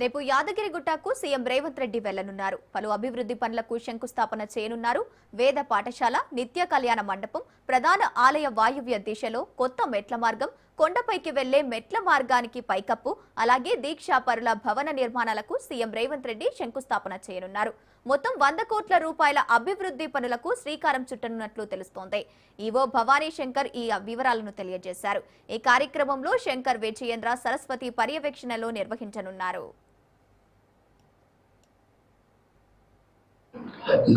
రేపు యాదగిరిగుట్టకు సీఎం రేవంత్ రెడ్డి వెళ్లనున్నారు. పలు అభివృద్ధి పనులకు శంకుస్థాపన చేయనున్నారు. వేద పాఠశాల, నిత్య కళ్యాణ మండపం, ప్రధాన ఆలయ వాయువ్య దిశలో కొత్త మెట్ల మార్గం, కొండపైకి వెళ్లే మెట్ల మార్గానికి పైకప్పు, అలాగే దీక్షాపరుల భవన నిర్మాణాలకు సీఎం రేవంత్ రెడ్డి శంకుస్థాపన చేయనున్నారు. మొత్తం 100 కోట్ల రూపాయల అభివృద్ధి పనులకు శ్రీకారం చుట్టనున్నట్లు తెలుస్తోంది. ఈవో భవానీ శంకర్ ఈ వివరాలను తెలియజేశారు. ఈ కార్యక్రమంలో శంకర్ విజయేంద్ర సరస్వతి పర్యవేక్షణలో నిర్వహించనున్నారు.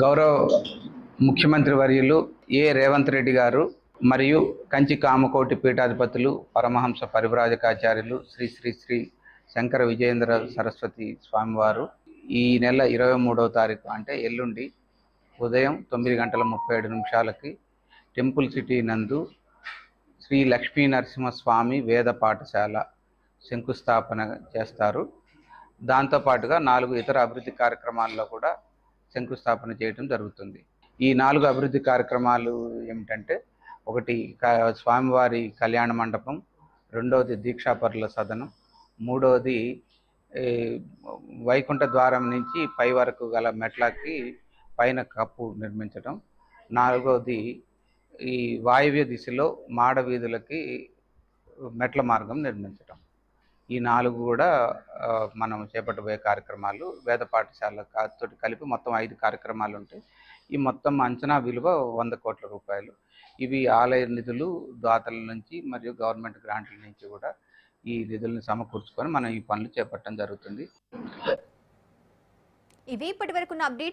గౌరవ ముఖ్యమంత్రి వర్యులు రేవంత్ రెడ్డి గారు మరియు కంచి కామకోటి పీఠాధిపతులు పరమహంస పరివ్రాజకాచార్యులు శ్రీ శ్రీ శ్రీ శంకర విజయేంద్ర సరస్వతి స్వామివారు ఈ నెల 23వ తారీఖు అంటే ఎల్లుండి ఉదయం 9:37 టెంపుల్ సిటీ నందు శ్రీ లక్ష్మీ నరసింహస్వామి వేద పాఠశాల శంకుస్థాపన చేస్తారు. దాంతోపాటుగా 4 ఇతర అభివృద్ధి కార్యక్రమాల్లో కూడా శంకుస్థాపన చేయడం జరుగుతుంది. ఈ 4 అభివృద్ధి కార్యక్రమాలు ఏమిటంటే, ఒకటి స్వామివారి కళ్యాణ మండపం, రెండవది దీక్షాపరుల సదనం, మూడవది వైకుంఠ ద్వారం నుంచి పై వరకు గల మెట్లకి పైన కప్పు నిర్మించడం, నాలుగవది ఈ వాయువ్య దిశలో మాడ వీధులకి మెట్ల మార్గం నిర్మించడం. ఈ 4 కూడా మనం చేపట్టబోయే కార్యక్రమాలు. వేద పాఠశాలతో కలిపి మొత్తం 5 కార్యక్రమాలు ఉంటాయి. ఈ మొత్తం అంచనా విలువ 100 కోట్ల రూపాయలు. ఇవి ఆలయ నిధులు, దాతల నుంచి మరియు గవర్నమెంట్ గ్రాంట్ల నుంచి కూడా ఈ నిధులను సమకూర్చుకొని మనం ఈ పనులు చేపట్టడం జరుగుతుంది. ఇవి ఇప్పటివరకు అప్డేట్స్.